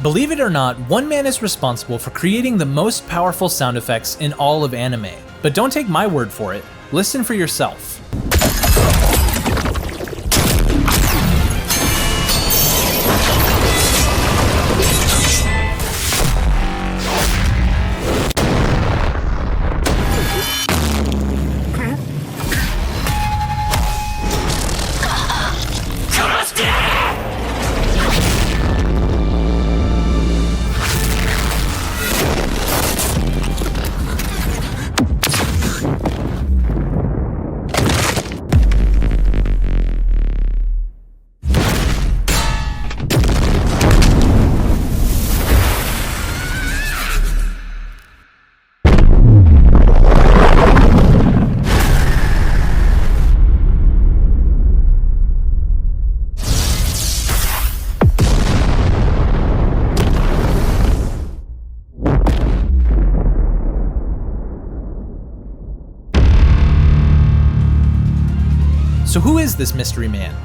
Believe it or not, one man is responsible for creating the most powerful sound effects in all of anime. But don't take my word for it, listen for yourself. So who is this mystery man?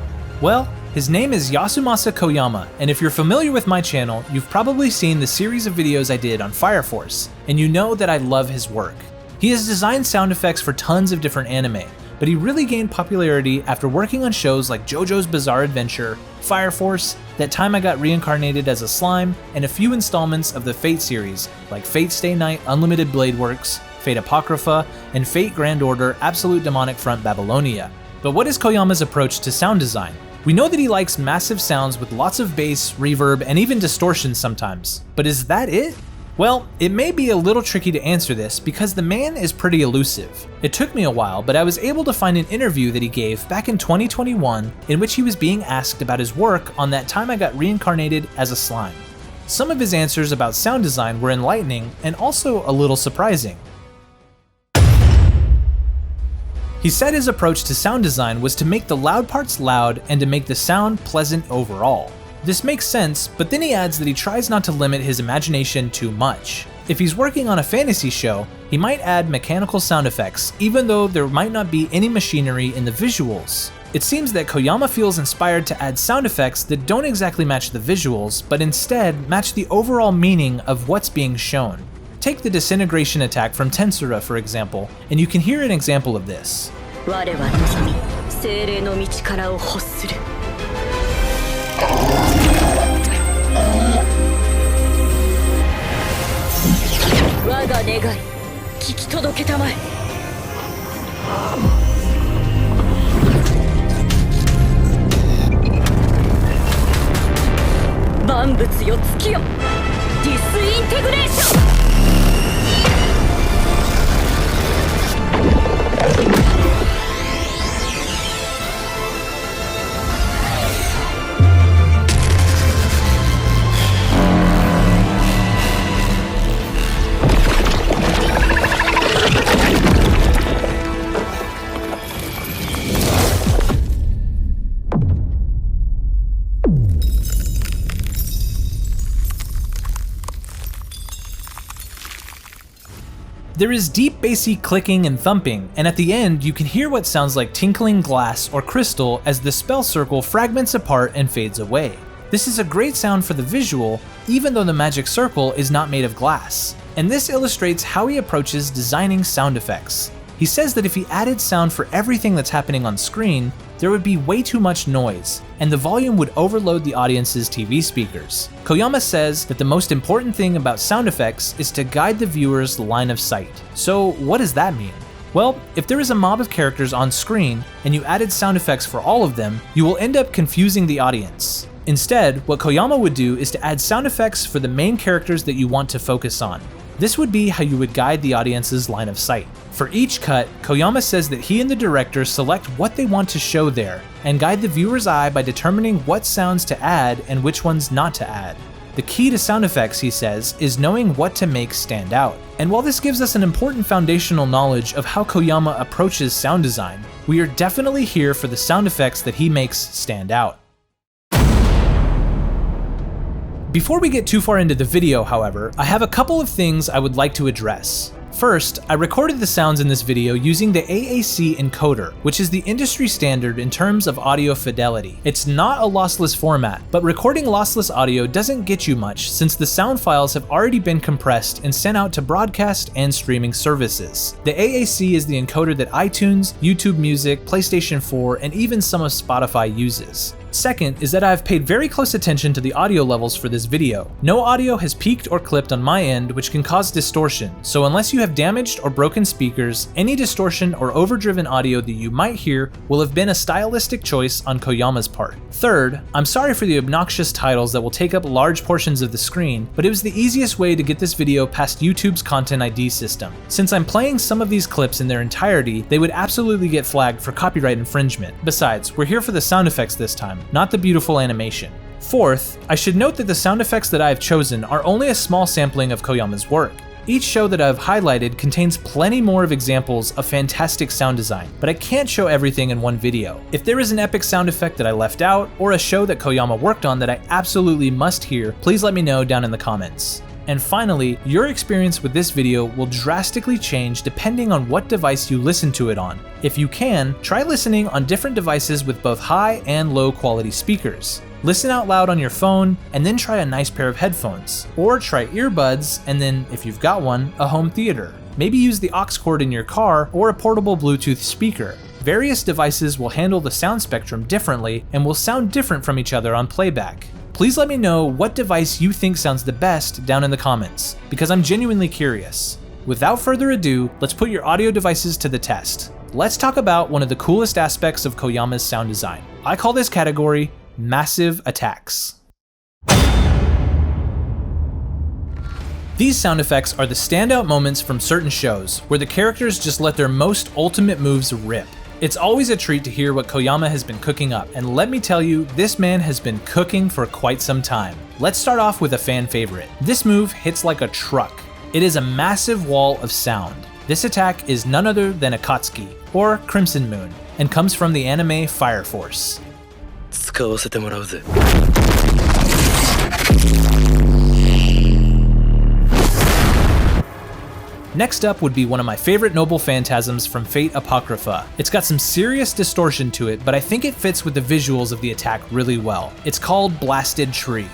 Well, his name is Yasumasa Koyama, and if you're familiar with my channel, you've probably seen the series of videos I did on Fire Force, and you know that I love his work. He has designed sound effects for tons of different anime, but he really gained popularity after working on shows like JoJo's Bizarre Adventure, Fire Force, That Time I Got Reincarnated as a Slime, and a few installments of the Fate series, like Fate Stay Night Unlimited Blade Works, Fate Apocrypha, and Fate Grand Order Absolute Demonic Front Babylonia. But what is Koyama's approach to sound design? We know that he likes massive sounds with lots of bass, reverb, and even distortion sometimes. But is that it? Well, it may be a little tricky to answer this because the man is pretty elusive. It took me a while, but I was able to find an interview that he gave back in 2021 in which he was being asked about his work on That Time I Got Reincarnated as a Slime. Some of his answers about sound design were enlightening and also a little surprising. He said his approach to sound design was to make the loud parts loud and to make the sound pleasant overall. This makes sense, but then he adds that he tries not to limit his imagination too much. If he's working on a fantasy show, he might add mechanical sound effects, even though there might not be any machinery in the visuals. It seems that Koyama feels inspired to add sound effects that don't exactly match the visuals, but instead match the overall meaning of what's being shown. Take the disintegration attack from Tensura, for example, and you can hear an example of this. There is deep bassy clicking and thumping, and at the end you can hear what sounds like tinkling glass or crystal as the spell circle fragments apart and fades away. This is a great sound for the visual, even though the magic circle is not made of glass. And this illustrates how he approaches designing sound effects. He says that if he added sound for everything that's happening on screen, there would be way too much noise, and the volume would overload the audience's TV speakers. Koyama says that the most important thing about sound effects is to guide the viewer's line of sight. So what does that mean? Well, if there is a mob of characters on screen and you added sound effects for all of them, you will end up confusing the audience. Instead, what Koyama would do is to add sound effects for the main characters that you want to focus on. This would be how you would guide the audience's line of sight. For each cut, Koyama says that he and the director select what they want to show there, and guide the viewer's eye by determining what sounds to add and which ones not to add. The key to sound effects, he says, is knowing what to make stand out. And while this gives us an important foundational knowledge of how Koyama approaches sound design, we are definitely here for the sound effects that he makes stand out. Before we get too far into the video, however, I have a couple of things I would like to address. First, I recorded the sounds in this video using the AAC encoder, which is the industry standard in terms of audio fidelity. It's not a lossless format, but recording lossless audio doesn't get you much since the sound files have already been compressed and sent out to broadcast and streaming services. The AAC is the encoder that iTunes, YouTube Music, PlayStation 4, and even some of Spotify uses. Second is that I've paid very close attention to the audio levels for this video. No audio has peaked or clipped on my end, which can cause distortion, so unless you have damaged or broken speakers, any distortion or overdriven audio that you might hear will have been a stylistic choice on Koyama's part. Third, I'm sorry for the obnoxious titles that will take up large portions of the screen, but it was the easiest way to get this video past YouTube's Content ID system. Since I'm playing some of these clips in their entirety, they would absolutely get flagged for copyright infringement. Besides, we're here for the sound effects this time, not the beautiful animation. Fourth, I should note that the sound effects that I have chosen are only a small sampling of Koyama's work. Each show that I've highlighted contains plenty more of examples of fantastic sound design, but I can't show everything in one video. If there is an epic sound effect that I left out, or a show that Koyama worked on that I absolutely must hear, please let me know down in the comments. And finally, your experience with this video will drastically change depending on what device you listen to it on. If you can, try listening on different devices with both high and low quality speakers. Listen out loud on your phone, and then try a nice pair of headphones. Or try earbuds, and then, if you've got one, a home theater. Maybe use the aux cord in your car or a portable Bluetooth speaker. Various devices will handle the sound spectrum differently and will sound different from each other on playback. Please let me know what device you think sounds the best down in the comments, because I'm genuinely curious. Without further ado, let's put your audio devices to the test. Let's talk about one of the coolest aspects of Koyama's sound design. I call this category massive attacks. These sound effects are the standout moments from certain shows where the characters just let their most ultimate moves rip. It's always a treat to hear what Koyama has been cooking up, and let me tell you, this man has been cooking for quite some time. Let's start off with a fan favorite. This move hits like a truck. It is a massive wall of sound. This attack is none other than Akatsuki, or Crimson Moon, and comes from the anime Fire Force. Next up would be one of my favorite noble phantasms from Fate Apocrypha. It's got some serious distortion to it, but I think it fits with the visuals of the attack really well. It's called Blasted Tree.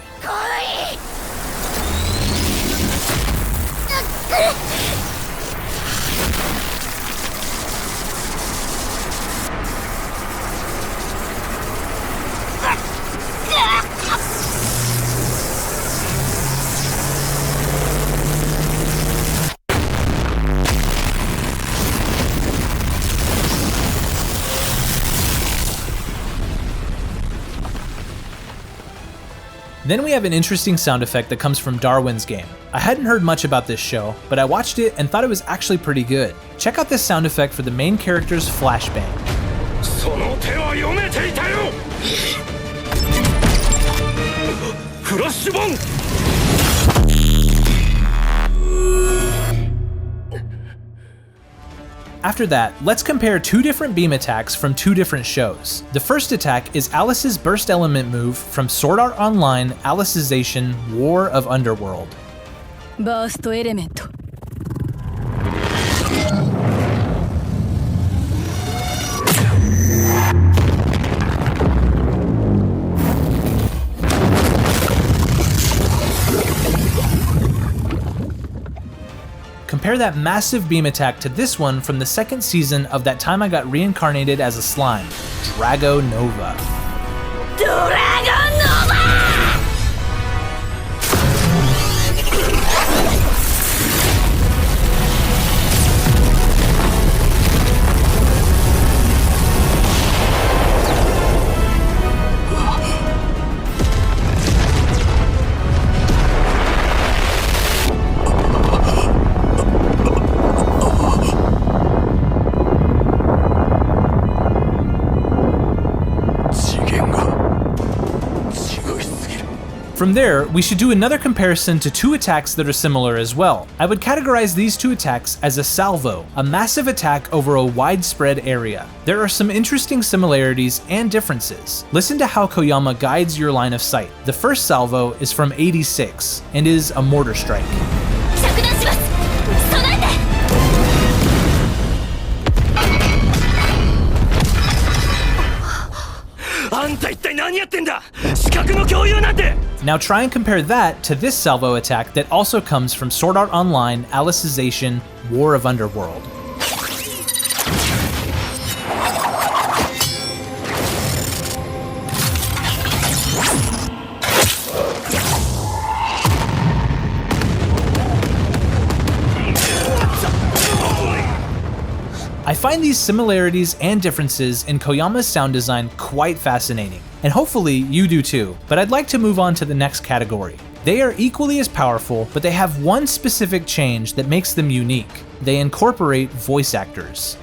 Then we have an interesting sound effect that comes from Darwin's Game. I hadn't heard much about this show, but I watched it and thought it was actually pretty good. Check out this sound effect for the main character's flashbang. After that, let's compare two different beam attacks from two different shows. The first attack is Alice's burst element move from Sword Art Online Alicization War of Underworld. Burst element. Compare that massive beam attack to this one from the second season of That Time I Got Reincarnated as a Slime, Drago Nova. Drago Nova! From there, we should do another comparison to two attacks that are similar as well. I would categorize these two attacks as a salvo, a massive attack over a widespread area. There are some interesting similarities and differences. Listen to how Koyama guides your line of sight. The first salvo is from '86 and is a mortar strike. Now try and compare that to this salvo attack that also comes from Sword Art Online Alicization War of Underworld. I find these similarities and differences in Koyama's sound design quite fascinating, and hopefully you do too, but I'd like to move on to the next category. They are equally as powerful, but they have one specific change that makes them unique. They incorporate voice actors.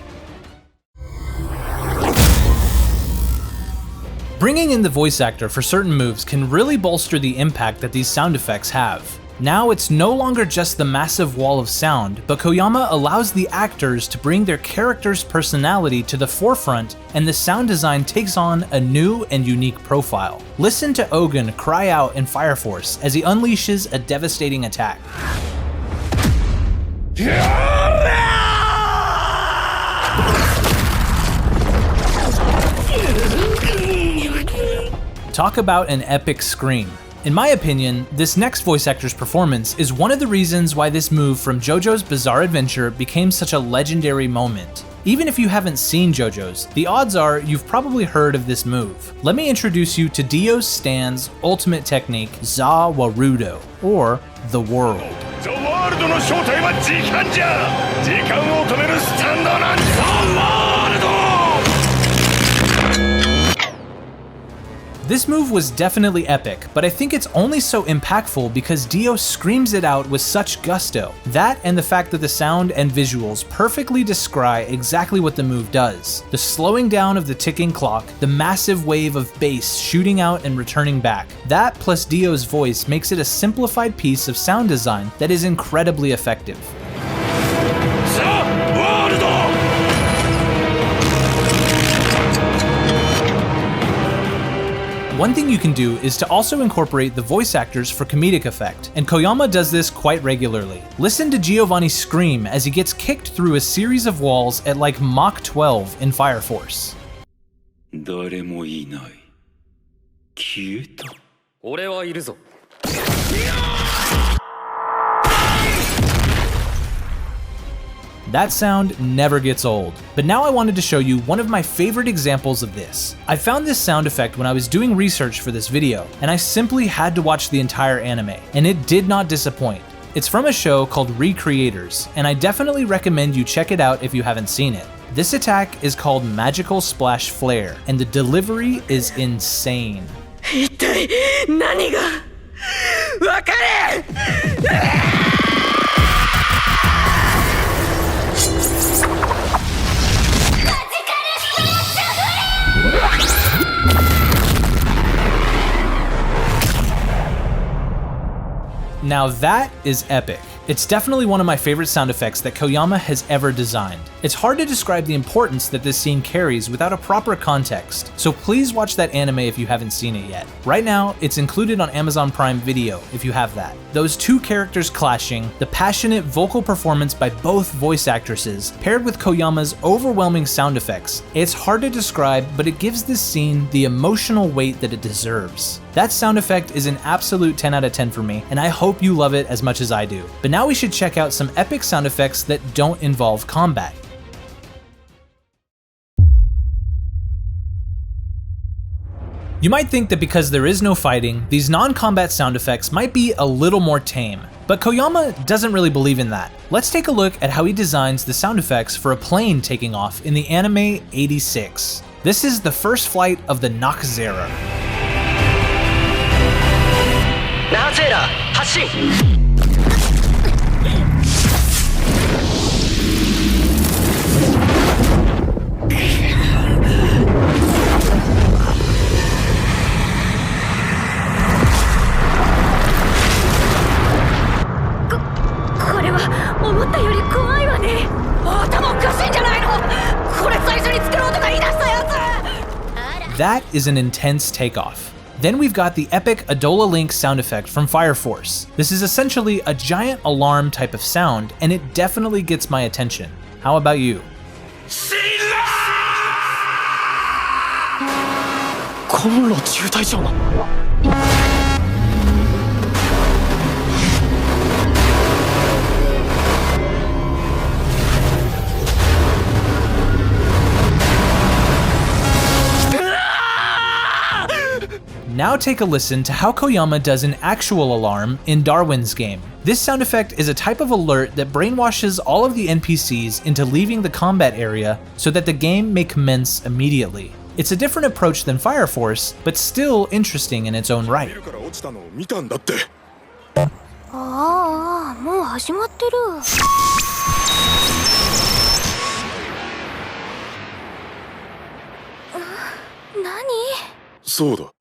Bringing in the voice actor for certain moves can really bolster the impact that these sound effects have. Now it's no longer just the massive wall of sound, but Koyama allows the actors to bring their character's personality to the forefront, and the sound design takes on a new and unique profile. Listen to Ogun cry out in Fire Force as he unleashes a devastating attack. Talk about an epic scream. In my opinion, this next voice actor's performance is one of the reasons why this move from JoJo's Bizarre Adventure became such a legendary moment. Even if you haven't seen JoJo's, the odds are you've probably heard of this move. Let me introduce you to Dio's Stan's ultimate technique, Za Warudo, or the world. The worldの正体は時間じゃ。時間を止めるスタンドなんだ。This move was definitely epic, but I think it's only so impactful because Dio screams it out with such gusto. That and the fact that the sound and visuals perfectly describe exactly what the move does. The slowing down of the ticking clock, the massive wave of bass shooting out and returning back. That plus Dio's voice makes it a simplified piece of sound design that is incredibly effective. One thing you can do is to also incorporate the voice actors for comedic effect, and Koyama does this quite regularly. Listen to Giovanni scream as he gets kicked through a series of walls at like Mach 12 in Fire Force. 誰もいない。消えた。俺はいるぞ。 That sound never gets old. But now I wanted to show you one of my favorite examples of this. I found this sound effect when I was doing research for this video, and I simply had to watch the entire anime, and it did not disappoint. It's from a show called Recreators, and I definitely recommend you check it out if you haven't seen it. This attack is called Magical Splash Flare, and the delivery is insane. 一体何がわかれ！ Now that is epic. It's definitely one of my favorite sound effects that Koyama has ever designed. It's hard to describe the importance that this scene carries without a proper context, so please watch that anime if you haven't seen it yet. Right now, it's included on Amazon Prime Video if you have that. Those two characters clashing, the passionate vocal performance by both voice actresses, paired with Koyama's overwhelming sound effects, it's hard to describe, but it gives this scene the emotional weight that it deserves. That sound effect is an absolute 10 out of 10 for me, and I hope you love it as much as I do. But now we should check out some epic sound effects that don't involve combat. You might think that because there is no fighting, these non-combat sound effects might be a little more tame. But Koyama doesn't really believe in that. Let's take a look at how he designs the sound effects for a plane taking off in the anime 86. This is the first flight of the Nachzera. ナーゼーラ発進 これは思ったより怖いわね。頭おかしいんじゃないの。これ最初に作ろうとか言い出したやつ。 That is an intense takeoff. Then we've got the epic Adola Link sound effect from Fire Force. This is essentially a giant alarm type of sound, and it definitely gets my attention. How about you? こコンロ中隊長の。Now take a listen to how Koyama does an actual alarm in Darwin's game. This sound effect is a type of alert that brainwashes all of the NPCs into leaving the combat area so that the game may commence immediately. It's a different approach than Fire Force, but still interesting in its own right. ああ、もう始まってる。何？そうだ。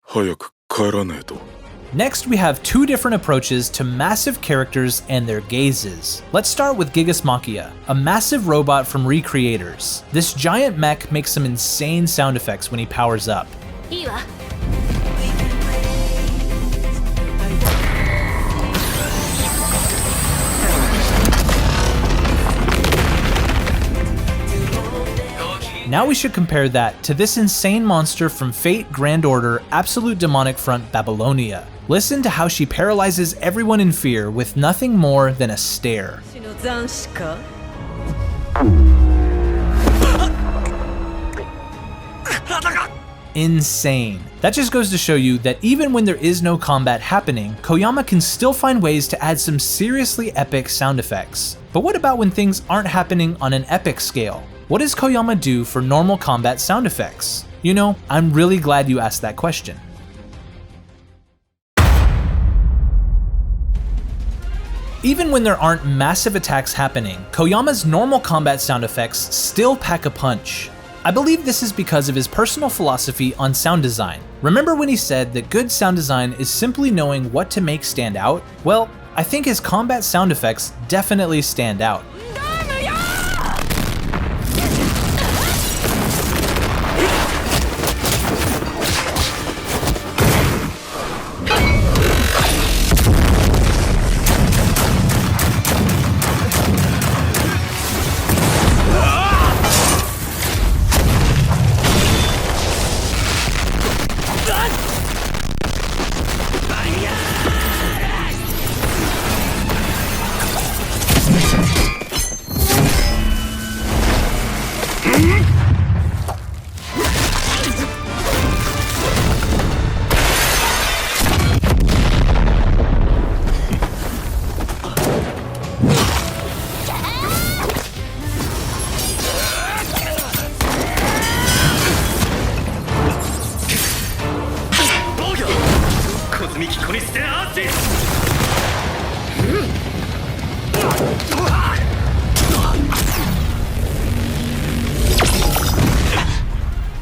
早く帰らねえと。 Next, we have two different approaches to massive characters and their gazes. Let's start with Gigasmachia, a massive robot from Recreators. This giant mech makes some insane sound effects when he powers up. いいわ。Now we should compare that to this insane monster from Fate Grand Order Absolute Demonic Front Babylonia. Listen to how she paralyzes everyone in fear with nothing more than a stare. Insane. That just goes to show you that even when there is no combat happening, Koyama can still find ways to add some seriously epic sound effects. But what about when things aren't happening on an epic scale? What does Koyama do for normal combat sound effects? You know, I'm really glad you asked that question. Even when there aren't massive attacks happening, Koyama's normal combat sound effects still pack a punch. I believe this is because of his personal philosophy on sound design. Remember when he said that good sound design is simply knowing what to make stand out? Well, I think his combat sound effects definitely stand out.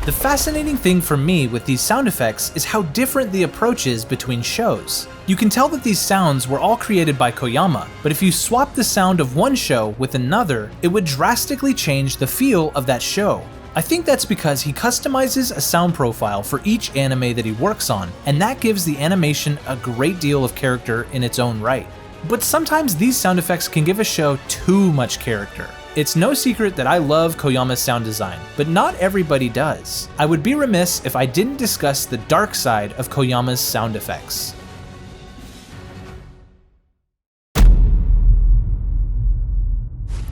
The fascinating thing for me with these sound effects is how different the approach is between shows. You can tell that these sounds were all created by Koyama, but if you swap the sound of one show with another, it would drastically change the feel of that show. I think that's because he customizes a sound profile for each anime that he works on, and that gives the animation a great deal of character in its own right. But sometimes these sound effects can give a show too much character. It's no secret that I love Koyama's sound design, but not everybody does. I would be remiss if I didn't discuss the dark side of Koyama's sound effects.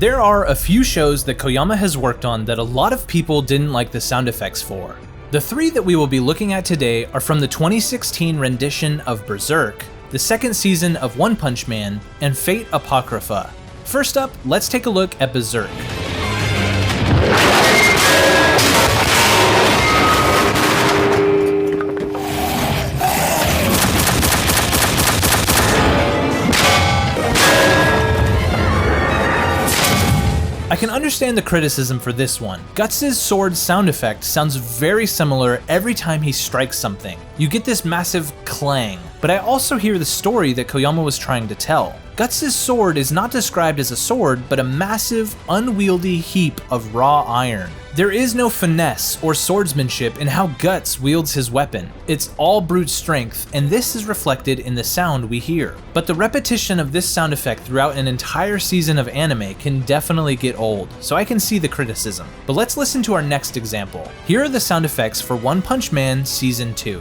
There are a few shows that Koyama has worked on that a lot of people didn't like the sound effects for. The three that we will be looking at today are from the 2016 rendition of Berserk, the second season of One Punch Man, and Fate Apocrypha. First up, let's take a look at Berserk. I can understand the criticism for this one. Guts' sword sound effect sounds very similar every time he strikes something. You get this massive clang, but I also hear the story that Koyama was trying to tell. Guts' sword is not described as a sword, but a massive, unwieldy heap of raw iron. There is no finesse or swordsmanship in how Guts wields his weapon. It's all brute strength, and this is reflected in the sound we hear. But the repetition of this sound effect throughout an entire season of anime can definitely get old, so I can see the criticism. But let's listen to our next example. Here are the sound effects for One Punch Man Season 2.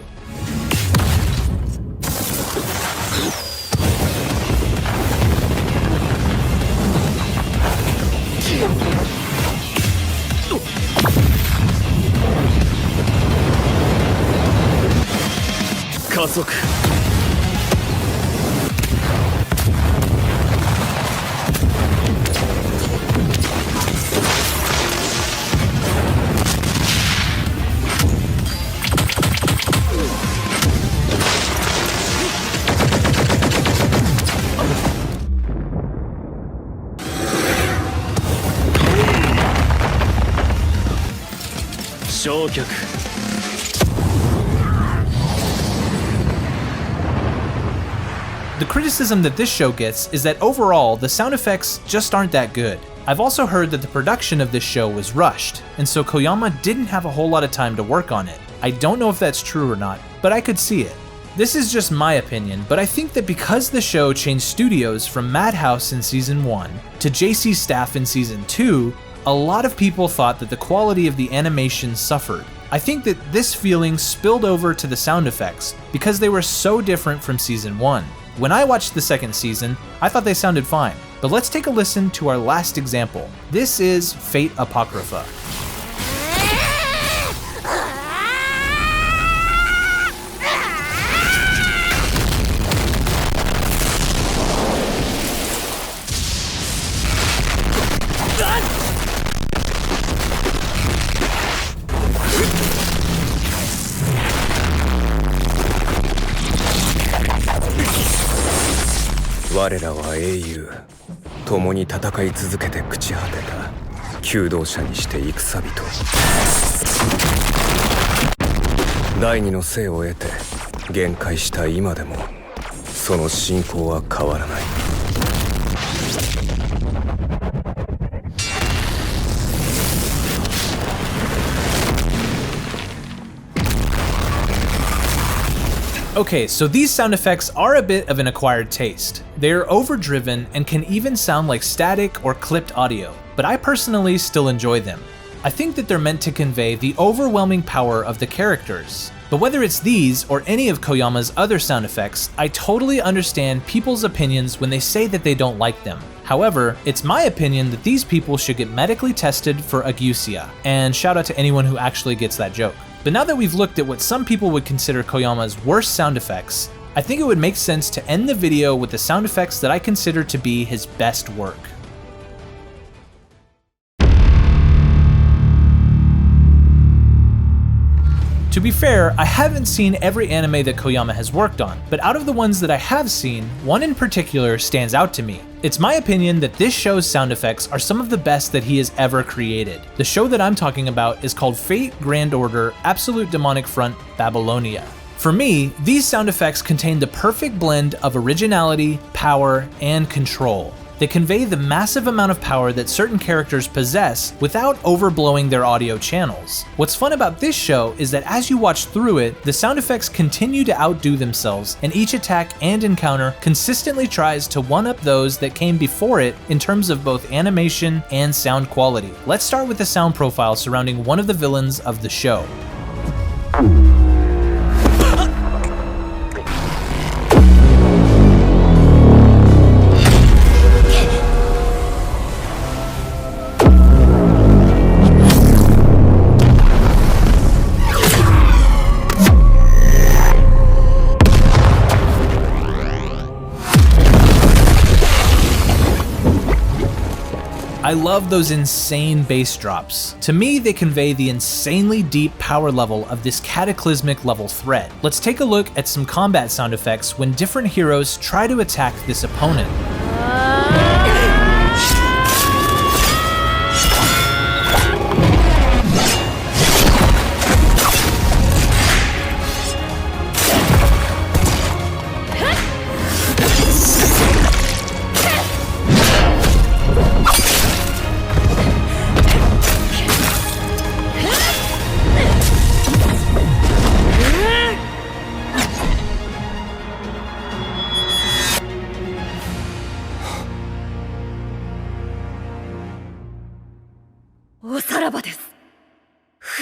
The criticism that this show gets is that overall, the sound effects just aren't that good. I've also heard that the production of this show was rushed, and so Koyama didn't have a whole lot of time to work on it. I don't know if that's true or not, but I could see it. This is just my opinion, but I think that because the show changed studios from Madhouse in Season 1 to JC Staff in Season 2, a lot of people thought that the quality of the animation suffered. I think that this feeling spilled over to the sound effects because they were so different from Season 1. When I watched the second season, I thought they sounded fine. But let's take a listen to our last example. This is Fate Apocrypha. Okay, so these sound effects are a bit of an acquired taste. They're overdriven and can even sound like static or clipped audio, but I personally still enjoy them. I think that they're meant to convey the overwhelming power of the characters. But whether it's these or any of Koyama's other sound effects, I totally understand people's opinions when they say that they don't like them. However, it's my opinion that these people should get medically tested for ageusia, and shout out to anyone who actually gets that joke. But now that we've looked at what some people would consider Koyama's worst sound effects, I think it would make sense to end the video with the sound effects that I consider to be his best work. To be fair, I haven't seen every anime that Koyama has worked on, but out of the ones that I have seen, one in particular stands out to me. It's my opinion that this show's sound effects are some of the best that he has ever created. The show that I'm talking about is called Fate Grand Order Absolute Demonic Front Babylonia. For me, these sound effects contain the perfect blend of originality, power, and control. They convey the massive amount of power that certain characters possess without overblowing their audio channels. What's fun about this show is that as you watch through it, the sound effects continue to outdo themselves, and each attack and encounter consistently tries to one-up those that came before it in terms of both animation and sound quality. Let's start with the sound profile surrounding one of the villains of the show. I love those insane bass drops. To me, they convey the insanely deep power level of this cataclysmic level threat. Let's take a look at some combat sound effects when different heroes try to attack this opponent.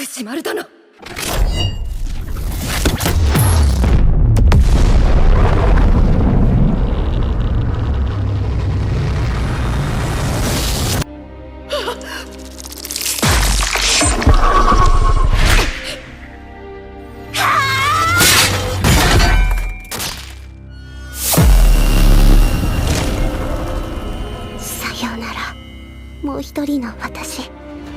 しまる殿。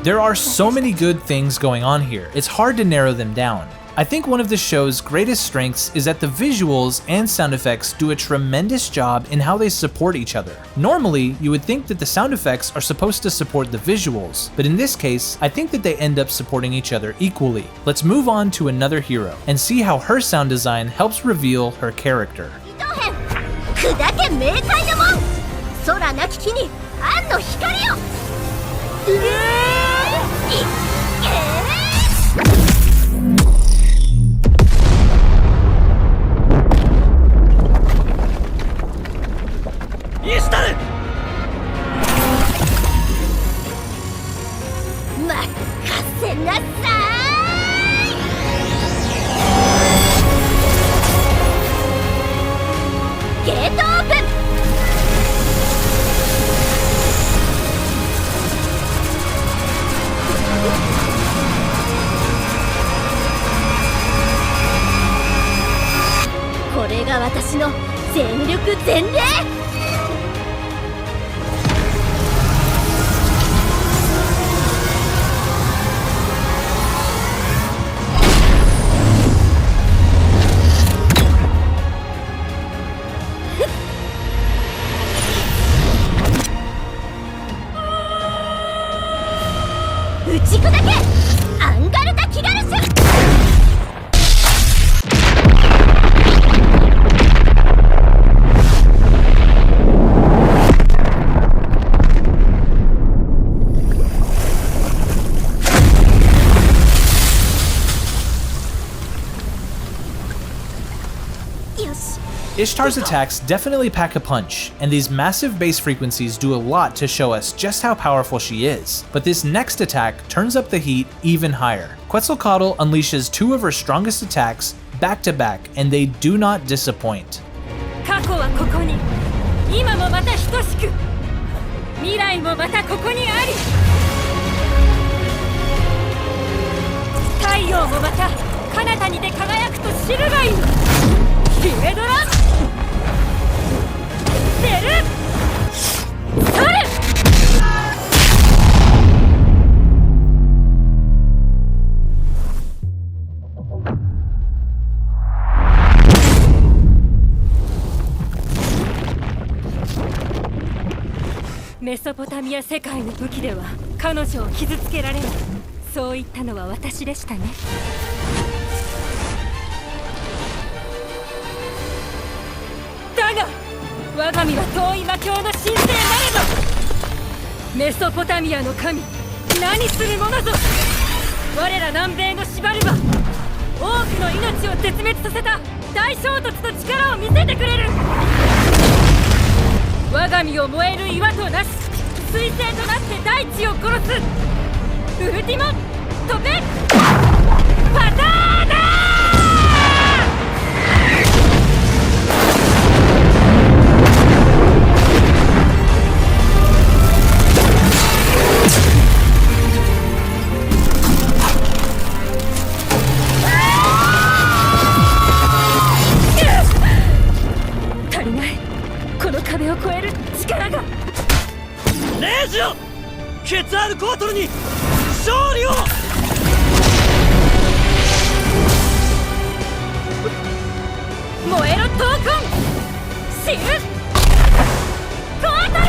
There are so many good things going on here, it's hard to narrow them down. I think one of the show's greatest strengths is that the visuals and sound effects do a tremendous job in how they support each other. Normally, you would think that the sound effects are supposed to support the visuals, but in this case, I think that they end up supporting each other equally. Let's move on to another hero and see how her sound design helps reveal her character. Ishtar's attacks definitely pack a punch, and these massive bass frequencies do a lot to show us just how powerful she is. But this next attack turns up the heat even higher. Quetzalcoatl unleashes two of her strongest attacks back to back, and they do not disappoint.メソポタミア世界の武器では彼女を傷つけられない。そう言ったのは私でしたね。だが我が身は遠い魔境の神聖なれば。メソポタミアの神、何するものぞ。我ら南米のシバルバ、多くの命を絶滅させた大衝突の力を見せてくれる。我が身を燃える岩となし、彗星となって大地を殺す。ウルティモトペパターナ足りない。この壁を越える力が。レイジよ、ケツアルコートルに勝利を。燃えろ闘魂、シルコアトル。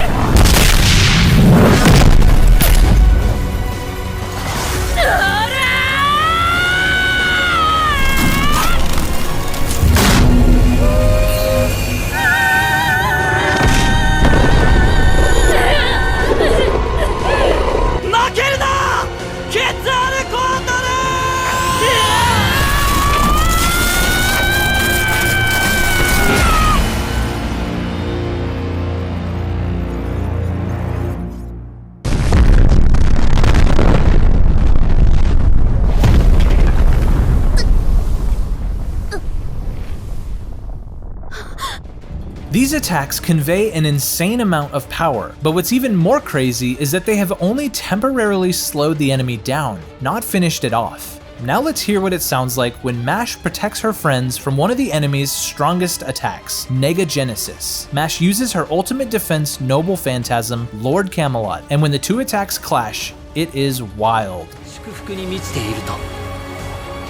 These attacks convey an insane amount of power, but what's even more crazy is that they have only temporarily slowed the enemy down, not finished it off. Now let's hear what it sounds like when Mash protects her friends from one of the enemy's strongest attacks, Negagenesis. Mash uses her ultimate defense Noble Phantasm, Lord Camelot, and when the two attacks clash, it is wild. 祝福に満ちていると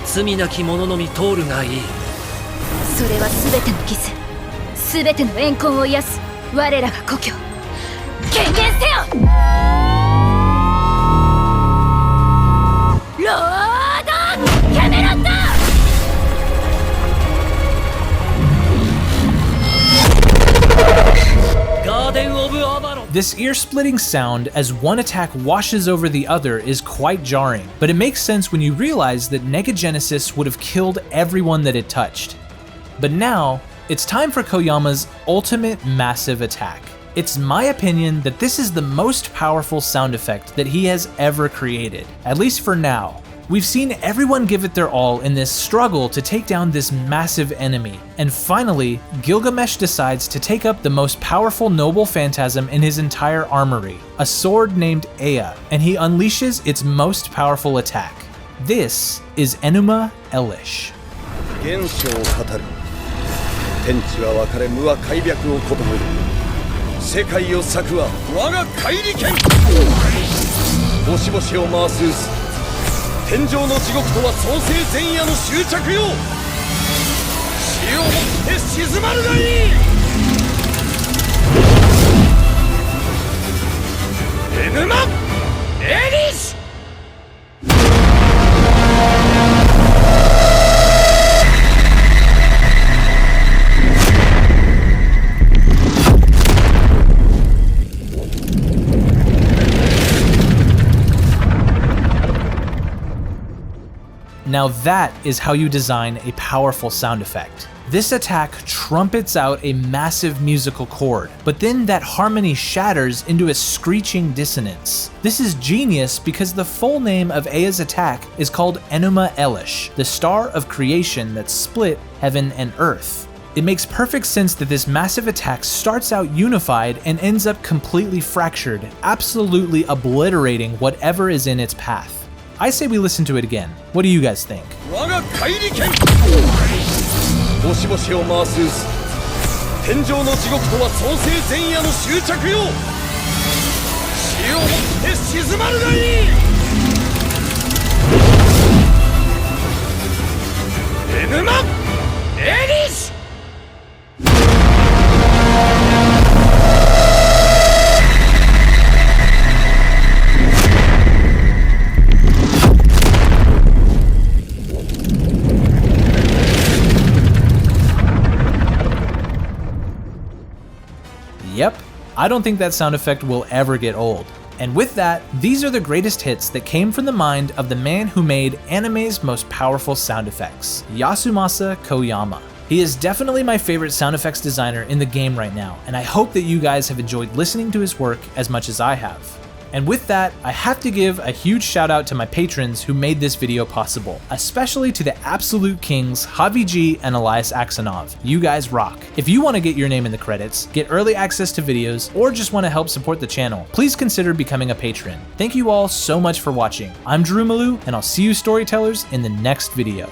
罪なき者のみ通るがいい。それは全ての傷、全ての怨恨を癒す我らが故郷。権限せよ！ロードキャメロット！ This ear-splitting sound as one attack washes over the other is quite jarring, but it makes sense when you realize that Negagenesis would have killed everyone that it touched. But now, it's time for Koyama's ultimate massive attack. It's my opinion that this is the most powerful sound effect that he has ever created, at least for now. We've seen everyone give it their all in this struggle to take down this massive enemy, and finally, Gilgamesh decides to take up the most powerful Noble Phantasm in his entire armory, a sword named Ea, and he unleashes its most powerful attack. This is Enuma Elish. 天地は分かれ無は開闢をことも世界を裂くは我が怪力剣星々を回す天上の地獄とは創世前夜の終着よ死をもって静まるがいいエヌマ・エリシ Now that is how you design a powerful sound effect. This attack trumpets out a massive musical chord, but then that harmony shatters into a screeching dissonance. This is genius because the full name of Ea's attack is called Enuma Elish, the star of creation that split heaven and earth. It makes perfect sense that this massive attack starts out unified and ends up completely fractured, absolutely obliterating whatever is in its path. I say we listen to it again. What do you guys think? 我が怪力剣星々を回す天上の地獄とは創世前夜の終着よ死をもって静まるがいいエヌマ・エリシ Yep, I don't think that sound effect will ever get old. And with that, these are the greatest hits that came from the mind of the man who made anime's most powerful sound effects, Yasumasa Koyama. He is definitely my favorite sound effects designer in the game right now, and I hope that you guys have enjoyed listening to his work as much as I have. And with that, I have to give a huge shout out to my patrons who made this video possible, especially to the absolute kings Javi G and Elias Aksanov. You guys rock. If you want to get your name in the credits, get early access to videos, or just want to help support the channel, please consider becoming a patron. Thank you all so much for watching. I'm Malou, and I'll see you storytellers in the next video.